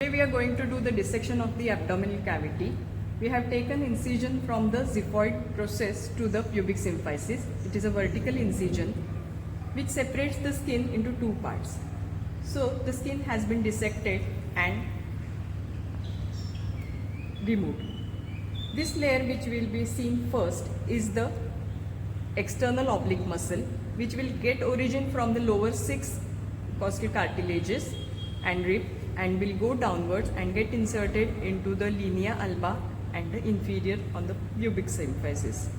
Today we are going to do the dissection of the abdominal cavity. We have taken incision from the xiphoid process to the pubic symphysis. It is a vertical incision which separates the skin into two parts. So the skin has been dissected and removed. This layer which will be seen first is the external oblique muscle, which will get origin from the lower 6 costal cartilages and rib and will go downwards and get inserted into the linea alba and the inferior on the pubic symphysis.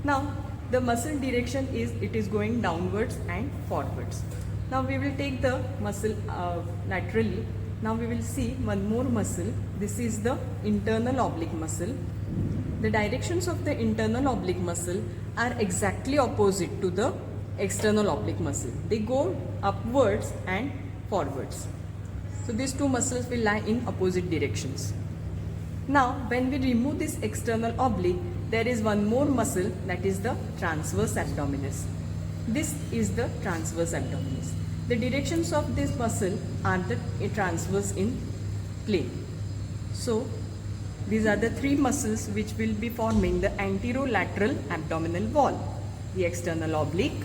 Now the muscle direction is it is going downwards and forwards. Now we will take the muscle laterally. Now we will see one more muscle. This is the internal oblique muscle. The directions of the internal oblique muscle are exactly opposite to the external oblique muscle. They go upwards and forwards. So these two muscles will lie in opposite directions. Now when we remove this external oblique, there is one more muscle, that is the transverse abdominis. This is the transverse abdominis. The directions of this muscle are the transverse in plane. So these are the three muscles which will be forming the anterolateral abdominal wall: the external oblique,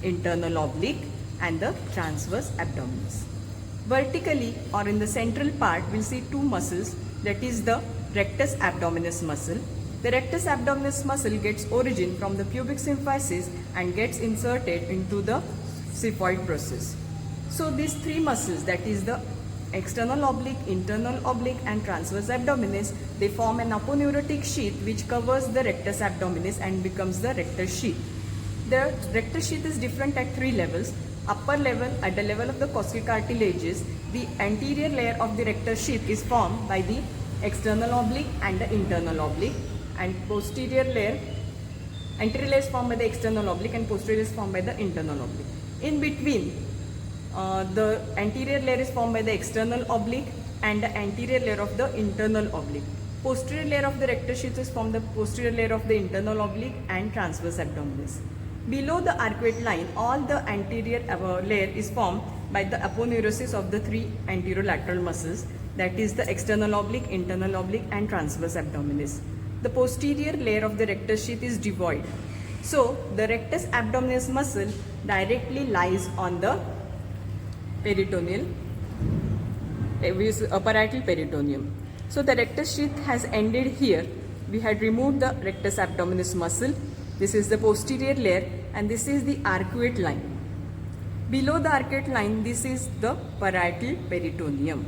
internal oblique and the transverse abdominis. Vertically or in the central part, we'll see two muscles, that is the rectus abdominis muscle. The rectus abdominis muscle gets origin from the pubic symphysis and gets inserted into the xiphoid process. So these three muscles, that is the external oblique, internal oblique and transverse abdominis, they form an aponeurotic sheath which covers the rectus abdominis and becomes the rectus sheath. The rectus sheath is different at three levels. Upper level, at the level of the costal cartilages, the anterior layer of the rectus sheath is formed by the external oblique and the internal oblique, and posterior layer, anterior layer is formed by the external oblique and posterior is formed by the internal oblique. In between, the anterior layer is formed by the external oblique and the anterior layer of the internal oblique. Posterior layer of the rectus sheath is formed the posterior layer of the internal oblique and transverse abdominis. Below the arcuate line, all the anterior layer is formed by the aponeurosis of the three anterolateral muscles, that is the external oblique, internal oblique and transverse abdominis. The posterior layer of the rectus sheath is devoid. So the rectus abdominis muscle directly lies on the peritoneal, parietal peritoneum. So the rectus sheath has ended here. We had removed the rectus abdominis muscle. This is the posterior layer and this is the arcuate line. Below the arcuate line, this is the parietal peritoneum.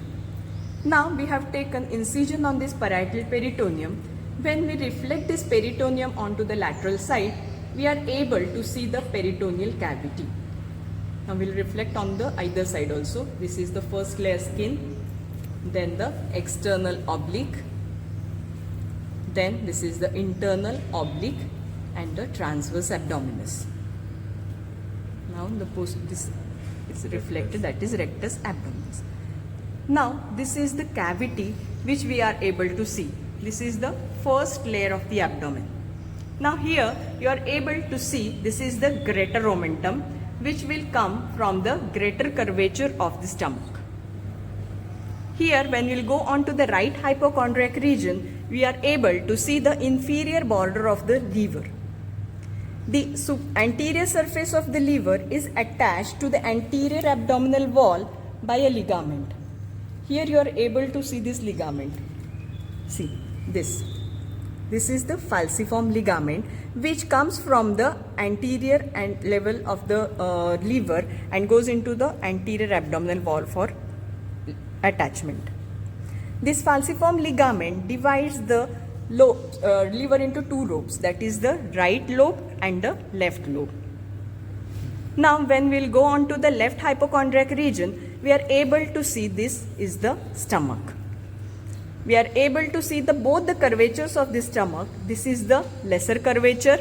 Now we have taken incision on this parietal peritoneum. When we reflect this peritoneum onto the lateral side, we are able to see the peritoneal cavity. Now we will reflect on the either side also. This is the first layer skin, then the external oblique, then this is the internal oblique and the transverse abdominis. Now this is reflected, that is rectus abdominis. Now this is the cavity which we are able to see. This is the first layer of the abdomen. Now here you are able to see this is the greater omentum, which will come from the greater curvature of the stomach. Here when we will go on to the right hypochondriac region, we are able to see the inferior border of the liver. The anterior surface of the liver is attached to the anterior abdominal wall by a ligament. Here you are able to see this ligament. See this. This is the falciform ligament which comes from the anterior and level of the liver and goes into the anterior abdominal wall for attachment. This falciform ligament divides the liver into two lobes, that is the right lobe and the left lobe. Now when we will go on to the left hypochondriac region, we are able to see this is the stomach. We are able to see both the curvatures of the stomach. This is the lesser curvature.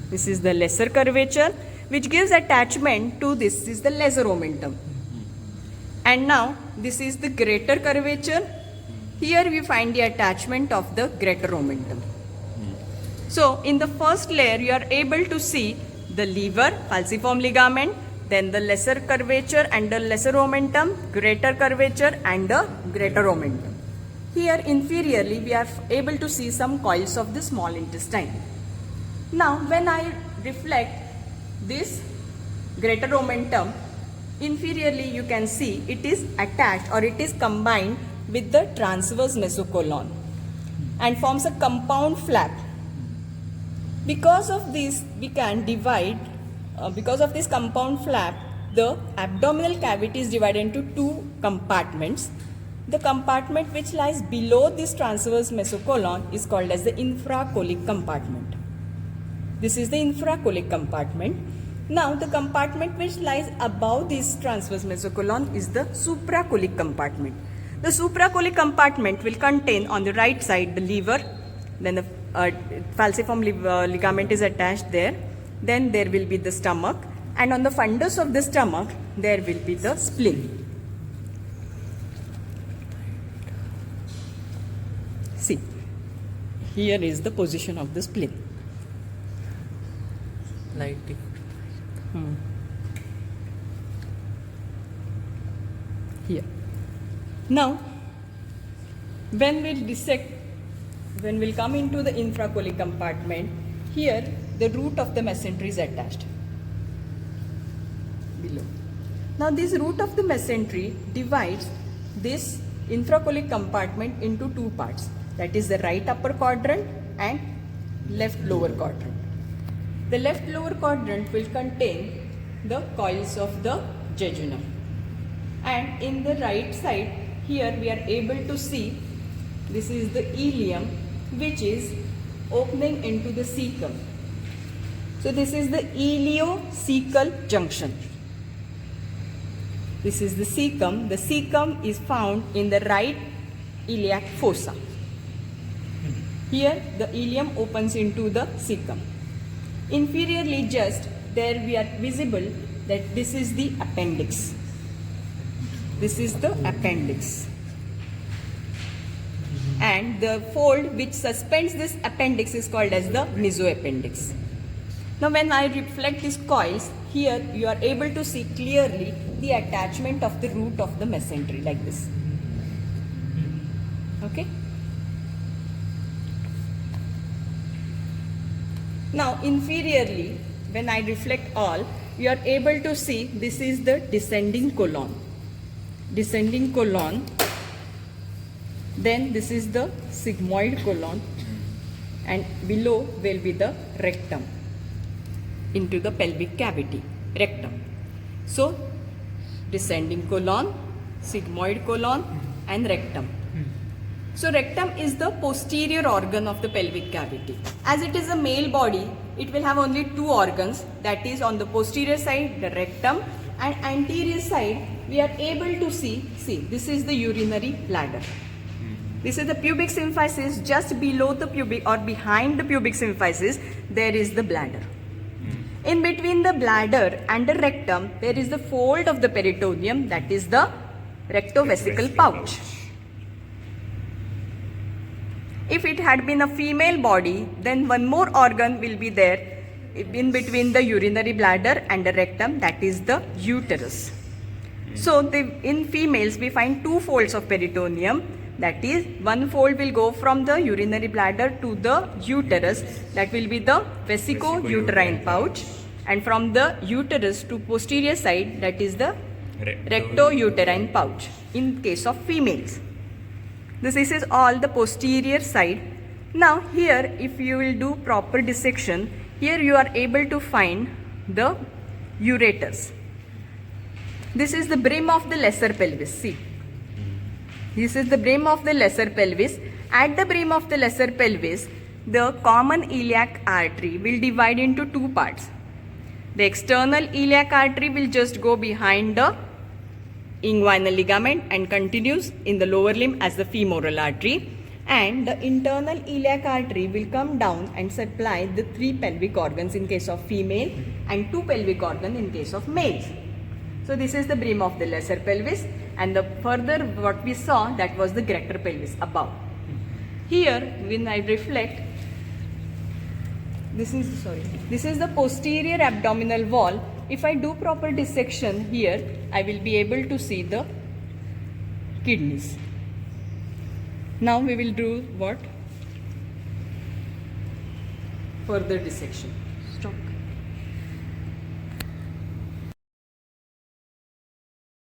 This is the lesser curvature which gives attachment to this is the lesser omentum. And now this is the greater curvature. Here we find the attachment of the greater omentum. So in the first layer you are able to see the liver, falciform ligament, then the lesser curvature and the lesser omentum, greater curvature and the greater omentum. Here inferiorly we are able to see some coils of the small intestine. Now when I reflect this greater omentum, inferiorly you can see it is attached or it is combined with the transverse mesocolon and forms a compound flap. Because of this we can divide, because of this compound flap, the abdominal cavity is divided into two compartments. The compartment which lies below this transverse mesocolon is called as the infracolic compartment. This is the infracolic compartment. Now the compartment which lies above this transverse mesocolon is the supracolic compartment. The supracolic compartment will contain on the right side the liver, then the falciform ligament is attached there, then there will be the stomach, and on the fundus of the stomach there will be the spleen. See, here is the position of the spleen. Lighting. Here. Now, when we'll come into the infracolic compartment, here the root of the mesentery is attached below. Now this root of the mesentery divides this infracolic compartment into two parts, that is the right upper quadrant and left lower quadrant. The left lower quadrant will contain the coils of the jejunum, and in the right side here we are able to see this is the ileum which is opening into the cecum. So this is the iliocecal junction. This is the cecum. The cecum is found in the right iliac fossa. Here the ileum opens into the cecum. Inferiorly just there we are visible that this is the appendix. This is the appendix. And the fold which suspends this appendix is called as the mesoappendix. Now when I reflect these coils, here you are able to see clearly the attachment of the root of the mesentery like this. Okay. Now inferiorly, when I reflect all, you are able to see this is the descending colon. Descending colon. Then this is the sigmoid colon, and below will be the rectum into the pelvic cavity, rectum. So descending colon, sigmoid colon and rectum. So rectum is the posterior organ of the pelvic cavity. As it is a male body, it will have only two organs, that is on the posterior side the rectum, and anterior side we are able to see this is the urinary bladder. This is the pubic symphysis. Just below the pubic or behind the pubic symphysis there is the bladder. In between the bladder and the rectum there is the fold of the peritoneum, that is the rectovesical pouch. If it had been a female body, then one more organ will be there in between the urinary bladder and the rectum, that is the uterus. So in females we find two folds of peritoneum, that is one fold will go from the urinary bladder to the uterus, that will be the vesico-uterine pouch, and from the uterus to posterior side, that is the recto-uterine pouch in case of females. This is all the posterior side. Now here if you will do proper dissection, here you are able to find the ureters. This is the brim of the lesser pelvis. See, this is the brim of the lesser pelvis. At the brim of the lesser pelvis, the common iliac artery will divide into two parts. The external iliac artery will just go behind the inguinal ligament and continues in the lower limb as the femoral artery, and the internal iliac artery will come down and supply the three pelvic organs in case of female and two pelvic organs in case of males. So this is the brim of the lesser pelvis, and the further what we saw, that was the greater pelvis above. Here when I reflect, this is the posterior abdominal wall if I do proper dissection here, I will be able to see the kidneys. Now we will do what? Further dissection. Stop.